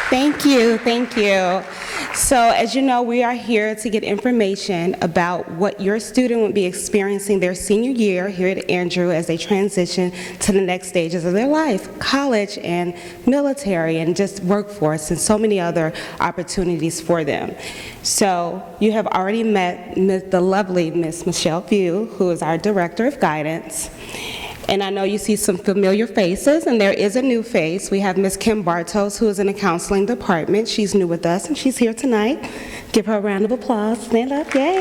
Thank you, thank you. So as you know, we are here to get information about what your student will be experiencing their senior year here at Andrew as they transition to the next stages of their life, college and military and just workforce and so many other opportunities for them. So you have already met the lovely Miss Michelle Pugh, who is our Director of Guidance. And I know you see some familiar faces, and there is a new face. We have Miss Kim Bartos, who is in the counseling department. She's new with us, and she's here tonight. Give her a round of applause. Stand up, yay.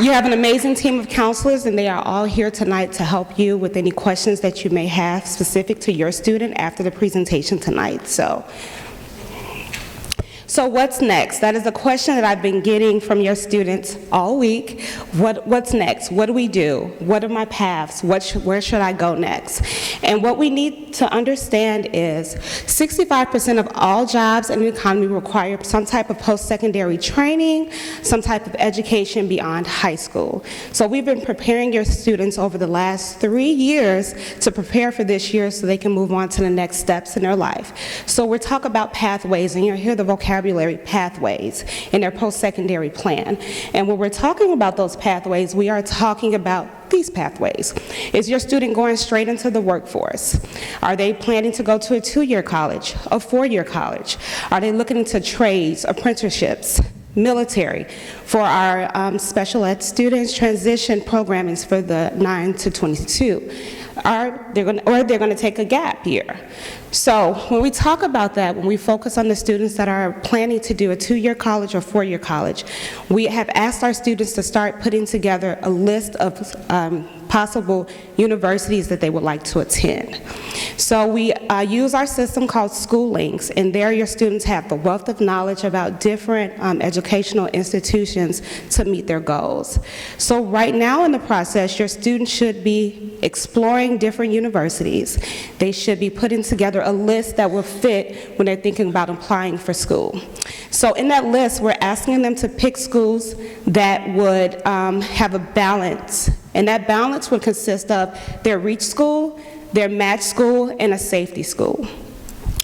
You have an amazing team of counselors, and they are all here tonight to help you with any questions that you may have specific to your student after the presentation tonight. So what's next? That is a question that I've been getting from your students all week. What's next? What do we do? What are my paths? Where should I go next? And what we need to understand is 65% of all jobs in the economy require some type of post-secondary training, some type of education beyond high school. So we've been preparing your students over the last 3 years to prepare for this year so they can move on to the next steps in their life. So we're talking about pathways, and you'll hear the vocabulary pathways in their post-secondary plan. And when we're talking about those pathways, we are talking about these pathways. Is your student going straight into the workforce? Are they planning to go to a 2-year college, a 4-year college? Are they looking into trades, apprenticeships, military? For our special ed students, transition programming is for the 9 to 22. They're going to take a gap year. So when we talk about that, when we focus on the students that are planning to do a 2-year college or 4-year college, we have asked our students to start putting together a list of possible universities that they would like to attend. So we use our system called School Links, and there your students have the wealth of knowledge about different educational institutions to meet their goals. So right now in the process, your students should be exploring different universities. They should be putting together a list that will fit when they're thinking about applying for school. So in that list, we're asking them to pick schools that would have a balance, and that balance would consist of their reach school, their match school, and a safety school.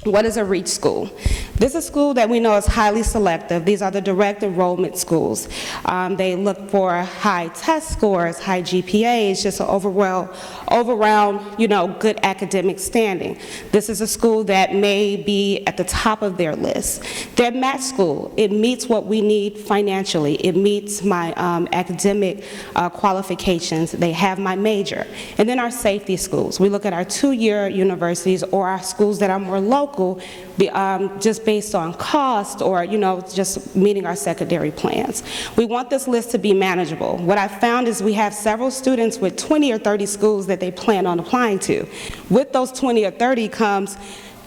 What is a reach school? This is a school that we know is highly selective. These are the direct enrollment schools. They look for high test scores, high GPAs, just an all-around, good academic standing. This is a school that may be at the top of their list. Their match school, it meets what we need financially. It meets my academic qualifications. They have my major. And then our safety schools. We look at our 2-year universities or our schools that are more local, just based on cost or, just meeting our secondary plans. We want this list to be manageable. What I found is we have several students with 20 or 30 schools that they plan on applying to. With those 20 or 30 comes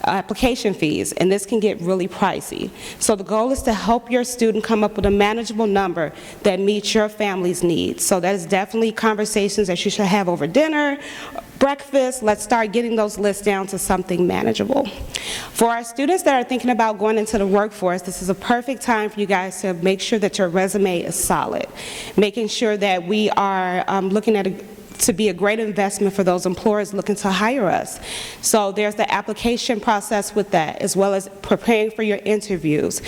application fees, and this can get really pricey. So the goal is to help your student come up with a manageable number that meets your family's needs. So that is definitely conversations that you should have over dinner, breakfast. Let's start getting those lists down to something manageable. For our students that are thinking about going into the workforce, this is a perfect time for you guys to make sure that your resume is solid, making sure that we are looking at to be a great investment for those employers looking to hire us. So there's the application process with that, as well as preparing for your interviews,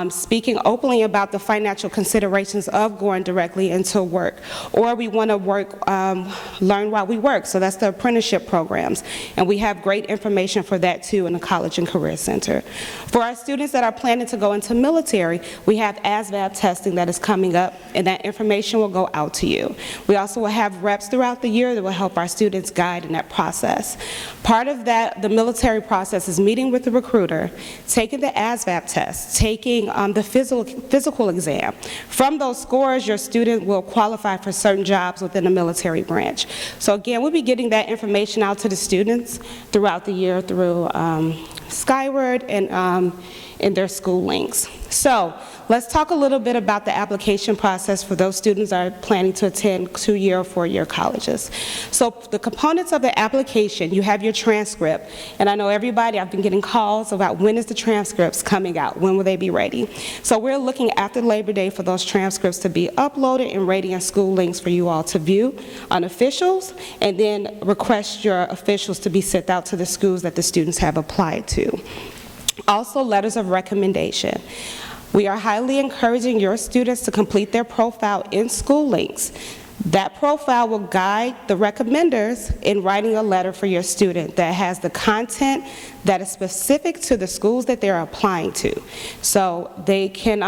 speaking openly about the financial considerations of going directly into work. Or we want to work, learn while we work, so that's the apprenticeship programs. And we have great information for that too in the College and Career Center. For our students that are planning to go into military, we have Asvab testing that is coming up, and that information will go out to you. We also will have reps throughout the year that will help our students guide in that process. Part of that, the military process, is meeting with the recruiter, taking the ASVAB test, taking the physical exam. From those scores, your student will qualify for certain jobs within the military branch. So again, we'll be getting that information out to the students throughout the year through Skyward and in their school links. So let's talk a little bit about the application process for those students that are planning to attend 2-year or 4-year colleges. So the components of the application, you have your transcript, and I know everybody, I've been getting calls about when is the transcripts coming out, when will they be ready. So we're looking after Labor Day for those transcripts to be uploaded and ready in school links for you all to view on officials, and then request your officials to be sent out to the schools that the students have applied to. Also, letters of recommendation. We are highly encouraging your students to complete their profile in school links. That profile will guide the recommenders in writing a letter for your student that has the content that is specific to the schools that they're applying to. So they can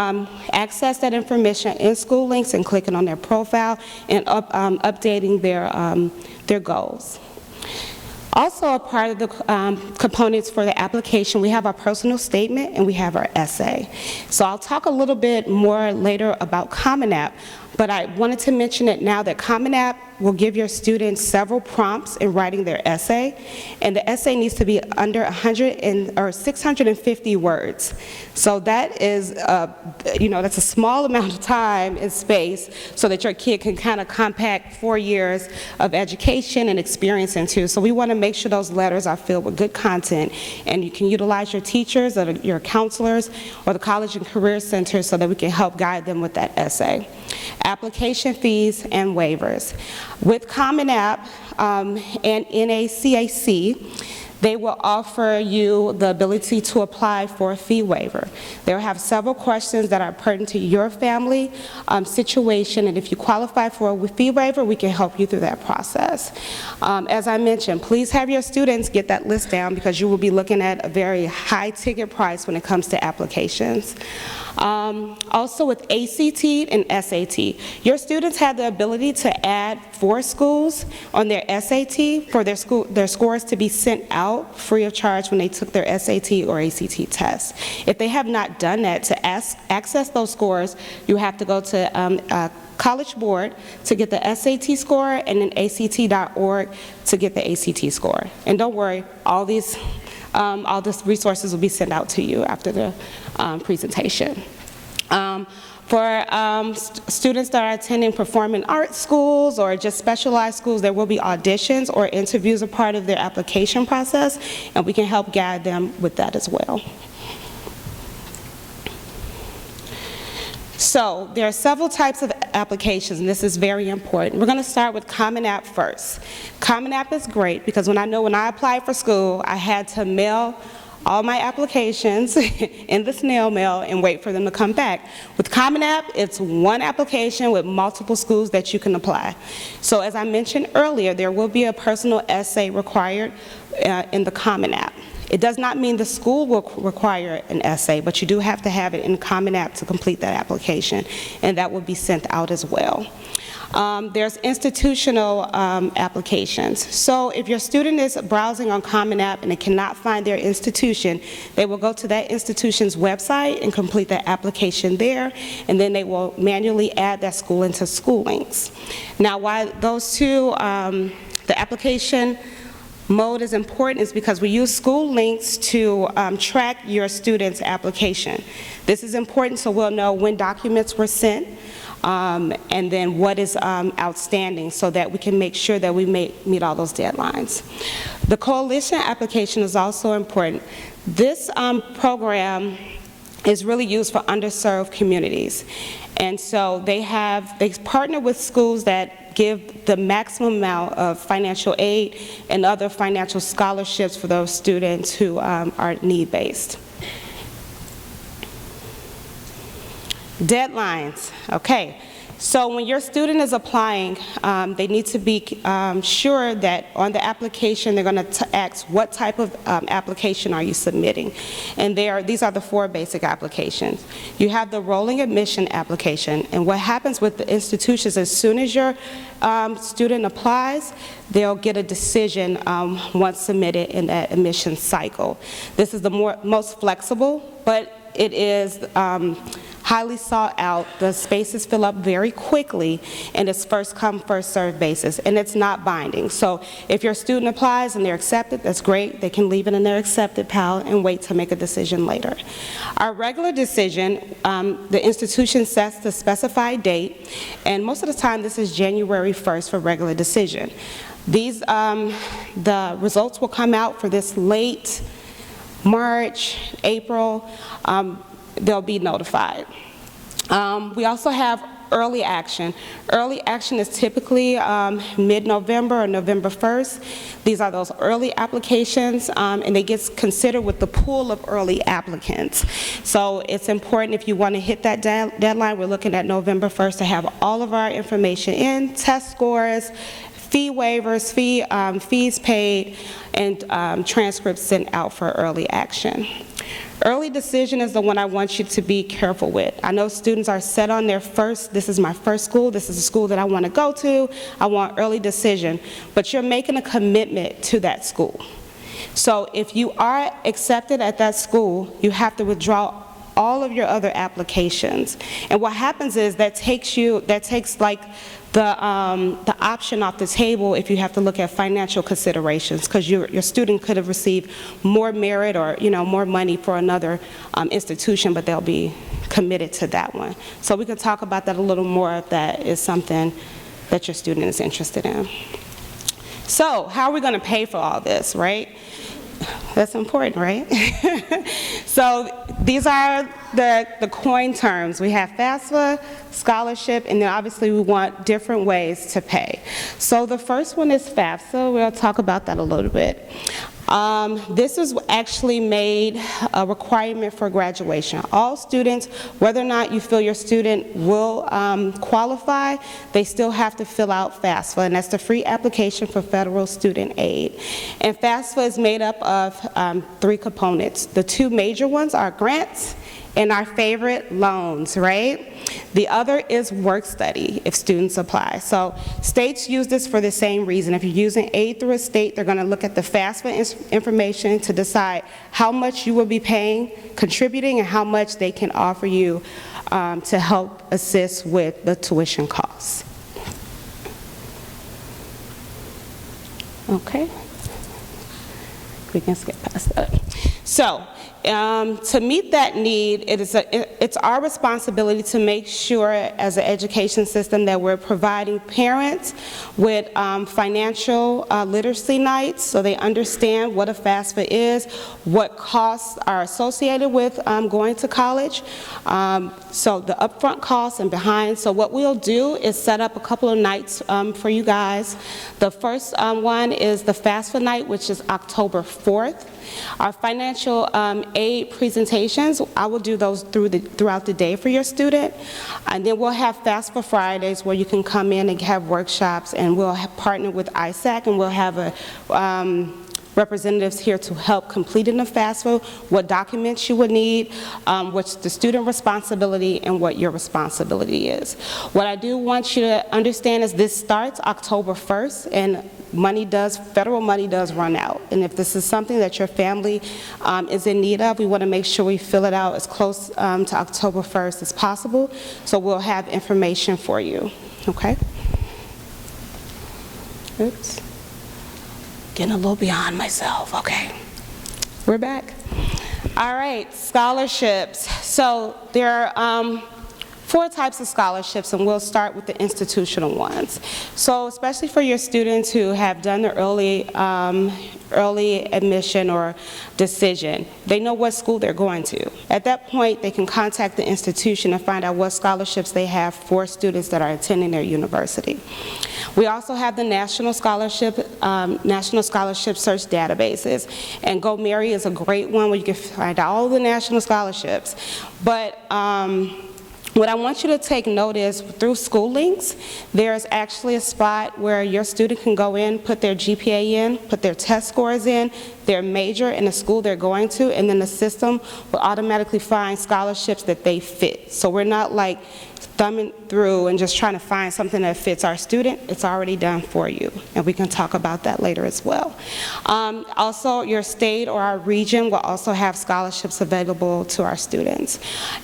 access that information in school links and clicking on their profile and updating their goals. Also, a part of the components for the application, we have our personal statement and we have our essay. So I'll talk a little bit more later about Common App, but I wanted to mention it now that Common App will give your students several prompts in writing their essay, and the essay needs to be under 650 words. So that is, that's a small amount of time and space so that your kid can kind of compact 4 years of education and experience into. So we want to make sure those letters are filled with good content, and you can utilize your teachers or your counselors or the College and Career Center so that we can help guide them with that essay. Application fees and waivers. With Common App and NACAC, they will offer you the ability to apply for a fee waiver. They'll have several questions that are pertinent to your family situation, and if you qualify for a fee waiver, we can help you through that process. As I mentioned, please have your students get that list down because you will be looking at a very high ticket price when it comes to applications. Also with ACT and SAT, your students have the ability to add 4 schools on their SAT for their scores to be sent out free of charge when they took their SAT or ACT test. If they have not done that, to access those scores, you have to go to College Board to get the SAT score and then ACT.org to get the ACT score. And don't worry, all these resources will be sent out to you after the presentation. For students that are attending performing arts schools or just specialized schools, there will be auditions or interviews a part of their application process, and we can help guide them with that as well. So there are several types of applications, and this is very important. We're going to start with Common App first. Common App is great because when I applied for school, I had to mail all my applications in the snail mail and wait for them to come back. With Common App, it's one application with multiple schools that you can apply. So as I mentioned earlier, there will be a personal essay required in the Common App. It does not mean the school will require an essay, but you do have to have it in Common App to complete that application, and that will be sent out as well. There's institutional applications. So if your student is browsing on Common App and they cannot find their institution, they will go to that institution's website and complete that application there, and then they will manually add that school into school links. Now, why those two, the application mode is important is because we use school links to track your student's application. This is important so we'll know when documents were sent, and then what is outstanding so that we can make sure that we meet all those deadlines. The coalition application is also important. This program is really used for underserved communities. And so they partner with schools that give the maximum amount of financial aid and other financial scholarships for those students who are need-based. Deadlines, okay. So when your student is applying, they need to be sure that on the application they're going to ask what type of application are you submitting. And these are the 4 basic applications. You have the rolling admission application, and what happens with the institutions, as soon as your student applies, they'll get a decision once submitted in that admission cycle. This is the most flexible, but it is highly sought out. The spaces fill up very quickly, and it's first come, first served basis, and it's not binding. So if your student applies and they're accepted, that's great. They can leave it in their accepted pile and wait to make a decision later. Our regular decision, the institution sets the specified date, and most of the time this is January 1st for regular decision. These, the results will come out for this late March, April. They'll be notified. We also have early action. Early action is typically mid-November or November 1st. These are those early applications, and they get considered with the pool of early applicants. So it's important, if you want to hit that deadline, we're looking at November 1st to have all of our information in, test scores, fee waivers, fees paid, and transcripts sent out for early action. Early decision is the one I want you to be careful with. I know students are set on their first, this is my first school, this is the school that I want to go to, I want early decision, but you're making a commitment to that school. So if you are accepted at that school, you have to withdraw all of your other applications. And what happens is that takes like the option off the table if you have to look at financial considerations, because your student could have received more merit or more money for another institution, but they'll be committed to that one. So we can talk about that a little more if that is something that your student is interested in. So how are we going to pay for all this, right? That's important, right? So these are the coin terms. We have Fafsa, scholarship, and then obviously we want different ways to pay. So the first one is Fafsa. We'll talk about that a little bit. This is actually made a requirement for graduation. All students, whether or not you feel your student will qualify, they still have to fill out FAFSA, and that's the free application for federal student aid. And FAFSA is made up of 3 components. The 2 major ones are grants and our favorite, loans, right? The other is work study if students apply. So states use this for the same reason. If you're using aid through a state, they're going to look at the FAFSA information to decide how much you will be paying, contributing, and how much they can offer you to help assist with the tuition costs. Okay. We can skip past that. So, to meet that need, it's our responsibility to make sure as an education system that we're providing parents with financial literacy nights so they understand what a FAFSA is, what costs are associated with going to college, so the upfront costs and behind. So what we'll do is set up a couple of nights for you guys. The first one is the FAFSA night, which is October 4th. Our financial aid presentations, I will do those throughout the day for your student. And then we'll have FAFSA Fridays where you can come in and have workshops, and we'll partner with ISAC, and we'll have representatives here to help completing the FAFSA, what documents you would need, what's the student responsibility, and what your responsibility is. What I do want you to understand is this starts October 1st, and federal money does run out. And if this is something that your family is in need of, we want to make sure we fill it out as close to October 1st as possible, so we'll have information for you, okay? Oops. Getting a little beyond myself, okay. We're back. All right, scholarships. So there are 4 types of scholarships, and we'll start with the institutional ones. So especially for your students who have done the early admission or decision, they know what school they're going to. At that point, they can contact the institution and find out what scholarships they have for students that are attending their university. We also have the National Scholarship Search databases, and Go Mary is a great one where you can find out all the national scholarships. But what I want you to take note is through School Links, there's actually a spot where your student can go in, put their GPA in, put their test scores in, their major and the school they're going to, and then the system will automatically find scholarships that they fit. So we're not like thumbing through and just trying to find something that fits our student, it's already done for you, and we can talk about that later as well. Also, your state or our region will also have scholarships available to our students.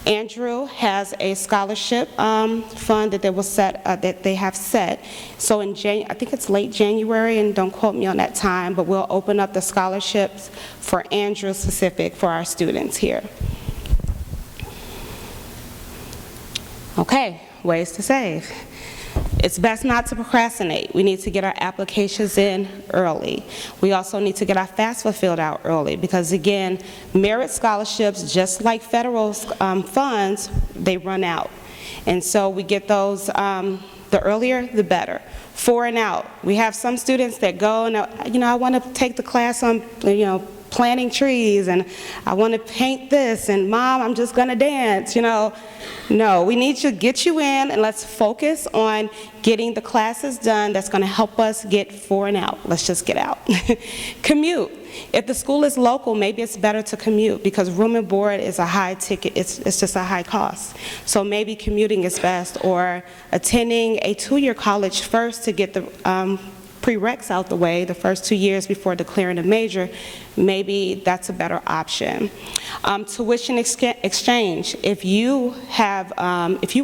Andrew has a scholarship fund that they have set. So in I think it's late January, and don't quote me on that time, but we'll open up the scholarships for Andrew specific for our students here. Okay, ways to save. It's best not to procrastinate. We need to get our applications in early. We also need to get our FAFSA filled out early because, again, merit scholarships, just like federal funds, they run out. And so we get those, the earlier, the better. 4 and out. We have some students that go and, I want to take the class on, planting trees, and I want to paint this, and Mom, I'm just going to dance, No, we need to get you in, and let's focus on getting the classes done that's going to help us get 4 and out. Let's just get out. Commute. If the school is local, maybe it's better to commute because room and board is a high ticket. It's just a high cost. So maybe commuting is best, or attending a 2-year college first to get the prereqs out the way, the first 2 years before declaring a major, maybe that's a better option. Tuition exchange. If you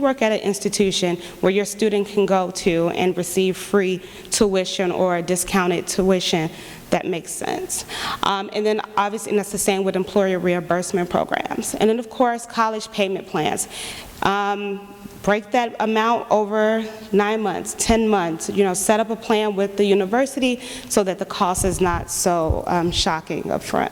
work at an institution where your student can go to and receive free tuition or discounted tuition, that makes sense. And then obviously, and that's the same with employer reimbursement programs. And then of course, college payment plans. Break that amount over 9 months, 10 months, set up a plan with the university so that the cost is not so shocking up front.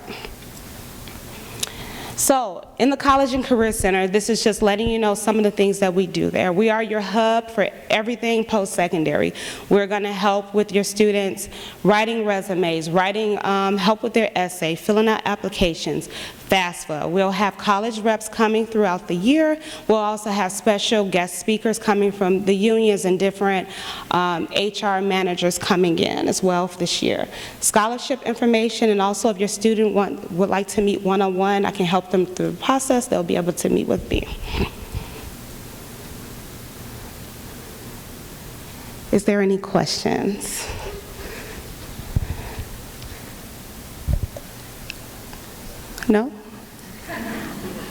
So, in the College and Career Center, this is just letting you know some of the things that we do there. We are your hub for everything post-secondary. We're going to help with your students writing resumes, help with their essay, filling out applications, FAFSA. We'll have college reps coming throughout the year. We'll also have special guest speakers coming from the unions and different HR managers coming in as well for this year. Scholarship information, and also if your student would like to meet one-on-one, I can help them through the process. They'll be able to meet with me. Is there any questions? No?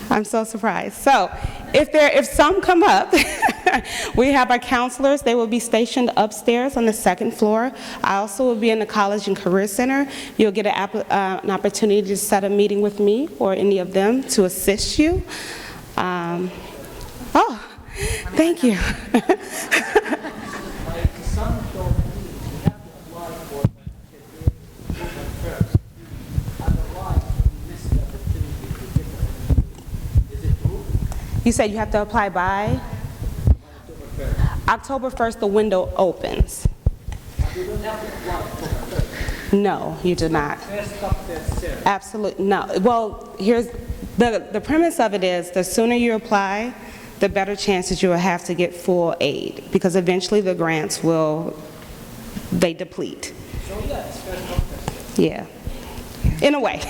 I'm so surprised. So, if some come up, we have our counselors. They will be stationed upstairs on the 2nd floor. I also will be in the College and Career Center. You'll get an opportunity to set a meeting with me or any of them to assist you. Thank you. You said you have to apply by? October 1st, the window opens. No, you do not. Absolutely, no. Well, here's the premise of it is the sooner you apply, the better chances you will have to get full aid, because eventually the grants they deplete. Yeah, in a way.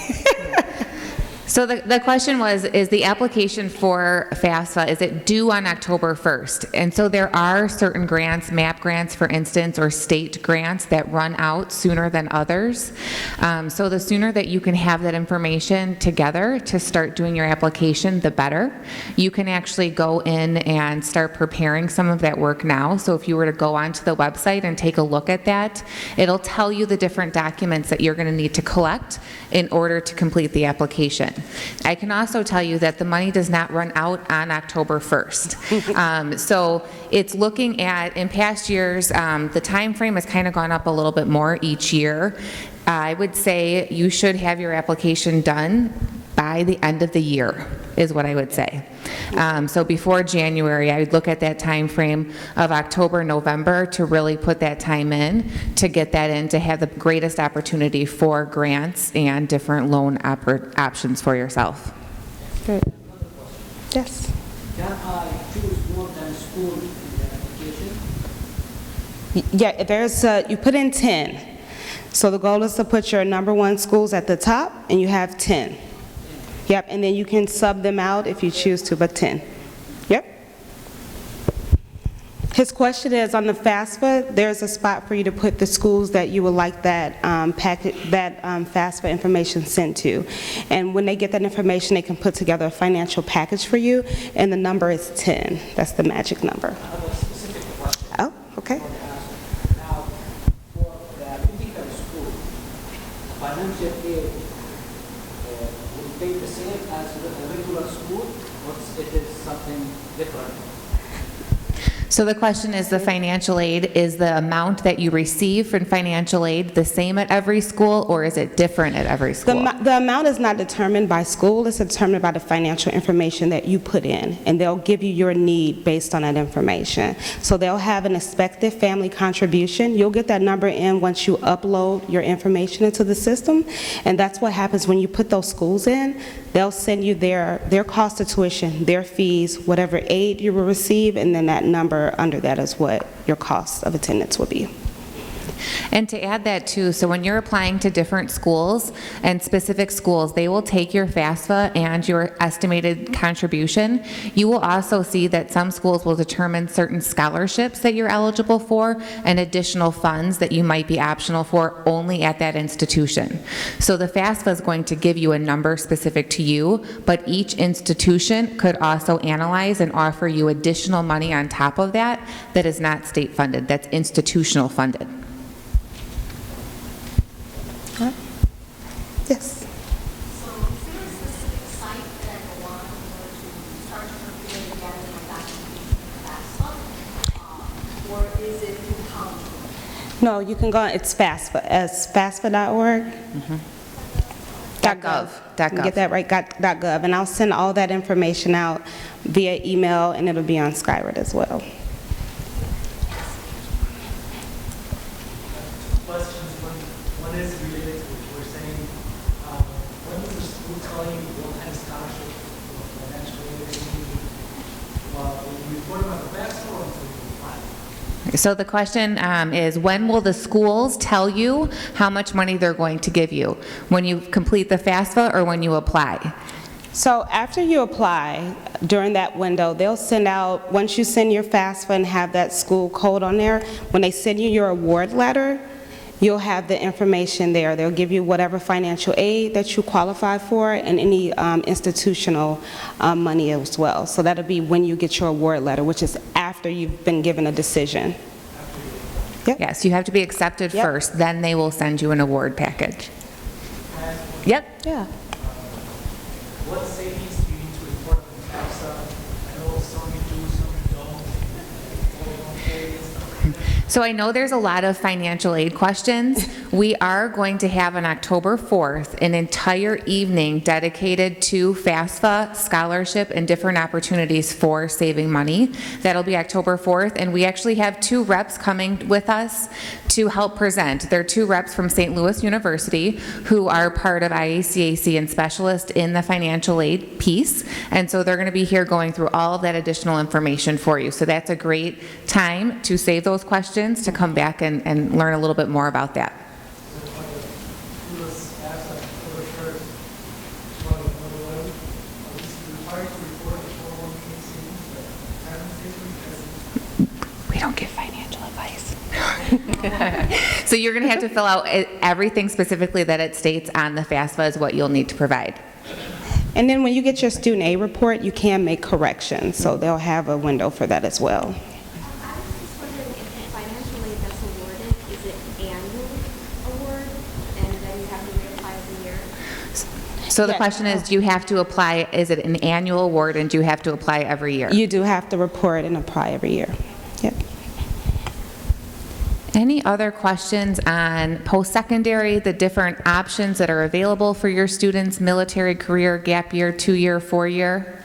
So the question was, is the application for FAFSA, is it due on October 1st? And so there are certain grants, MAP grants for instance, or state grants that run out sooner than others. So the sooner that you can have that information together to start doing your application, the better. You can actually go in and start preparing some of that work now. So if you were to go onto the website and take a look at that, it'll tell you the different documents that you're going to need to collect in order to complete the application. I can also tell you that the money does not run out on October 1st. So it's looking at, in past years, the time frame has kind of gone up a little bit more each year. I would say you should have your application done by the end of the year, is what I would say. So before January, I would look at that time frame of October, November to really put that time in, to get that in, to have the greatest opportunity for grants and different loan options for yourself. Good. Yes. Can I choose more than school in the application? Yeah, there's you put in 10. So the goal is to put your #1 schools at the top, and you have 10. Yep, and then you can sub them out if you choose to, but 10. Yep. His question is, on the FAFSA, there's a spot for you to put the schools that you would like that FAFSA information sent to. And when they get that information, they can put together a financial package for you, and the number is 10. That's the magic number. I have a specific question. Oh, okay. For the answer. Now, for the typical school, financial aid will pay the same as a regular school, or it is something different? So the question is, the financial aid, is the amount that you receive from financial aid the same at every school, or is it different at every school? The amount is not determined by school, it's determined by the financial information that you put in, and they'll give you your need based on that information. So they'll have an expected family contribution. You'll get that number in once you upload your information into the system, and that's what happens when you put those schools in. They'll send you their cost of tuition, their fees, whatever aid you will receive, and then that number under that is what your cost of attendance will be. And to add that too, so when you're applying to different schools and specific schools, they will take your FAFSA and your estimated contribution. You will also see that some schools will determine certain scholarships that you're eligible for and additional funds that you might be optional for only at that institution. So the FAFSA is going to give you a number specific to you, but each institution could also analyze and offer you additional money on top of that that is not state funded, that's institutional funded. Yes. So is there a specific site that I go on in order to start to prepare to get my documentation for FAFSA? Or is it through college? No, you can go, it's FAFSA, fafsa.org. .gov. You get that right, .gov, and I'll send all that information out via email, and it'll be on Skyward as well. Questions. One is related to what you were saying. When does the school tell you what kind of scholarship or financial aid they need? Will you report them on the FAFSA or until you apply? So the question is, when will the schools tell you how much money they're going to give you? When you complete the FAFSA or when you apply? So after you apply, during that window, they'll send out, once you send your FAFSA and have that school code on there, when they send you your award letter, you'll have the information there. They'll give you whatever financial aid that you qualify for and any institutional money as well. So that'll be when you get your award letter, which is after you've been given a decision. Yep. Yes, you have to be accepted Yep. first, then they will send you an award package. Yep. Yeah. What savings do you need to report on the FAFSA? I know some you do, some you don't. 401k and stuff like that. So I know there's a lot of financial aid questions. We are going to have on October 4th an entire evening dedicated to FAFSA scholarship and different opportunities for saving money. That'll be October 4th, and we actually have 2 reps coming with us to help present. They're 2 reps from St. Louis University who are part of IACAC and specialist in the financial aid piece, and so they're going to be here going through all of that additional information for you. So that's a great time to save those questions, to come back and learn a little bit more about that. Who was asked October 1st, 2021, is required to report the 401k savings, like retirement savings? We don't give financial advice. So you're going to have to fill out everything specifically that it states on the FAFSA is what you'll need to provide. And then when you get your student aid report, you can make corrections, so they'll have a window for that as well. I was just wondering if the financial aid that's awarded, is it annual award? And then you have to reapply every year? So the Yeah. question is, do you have to apply, is it an annual award, and do you have to apply every year? You do have to report and apply every year. Yep. Any other questions on post-secondary, the different options that are available for your students, military, career, gap year, 2-year, 4-year?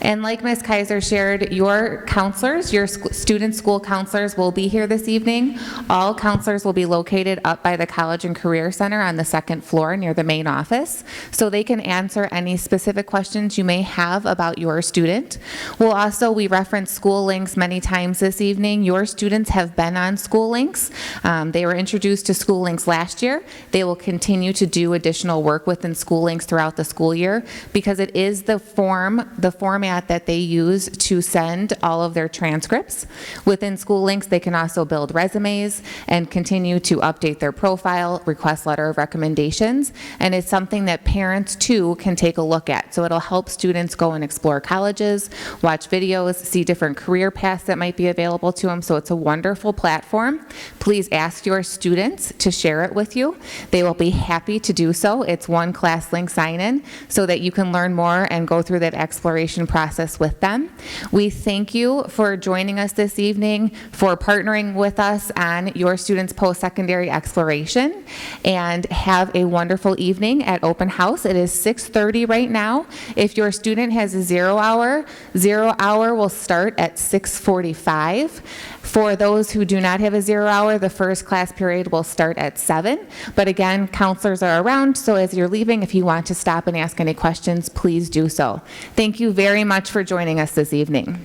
And like Ms. Kaiser shared, your counselors, your Student school counselors will be here this evening. All counselors will be located up by the College and Career Center on the second floor near the main office, so they can answer any specific questions you may have about your student. We reference School Links many times this evening. Your students have been on School Links. They were introduced to School Links last year. They will continue to do additional work within School Links throughout the school year because it is the format that they use to send all of their transcripts. Within School Links, they can also build resumes and continue to update their profile, request letter of recommendations, and it's something that parents too can take a look at. So it'll help students go and explore colleges, watch videos, see different career paths that might be available to them. So it's a wonderful platform. Please ask your students to share it with you. They will be happy to do so. It's one ClassLink sign-in so that you can learn more and go through that exploration process with them. We thank you for joining us this evening, for partnering with us on your students' post-secondary exploration, and have a wonderful evening at Open House. It is 6:30 right now. If your student has a 0 hour will start at 6:45. For those who do not have a 0 hour, the first class period will start at 7. But again, counselors are around, so as you're leaving, if you want to stop and ask any questions, please do so. Thank you very much for joining us this evening.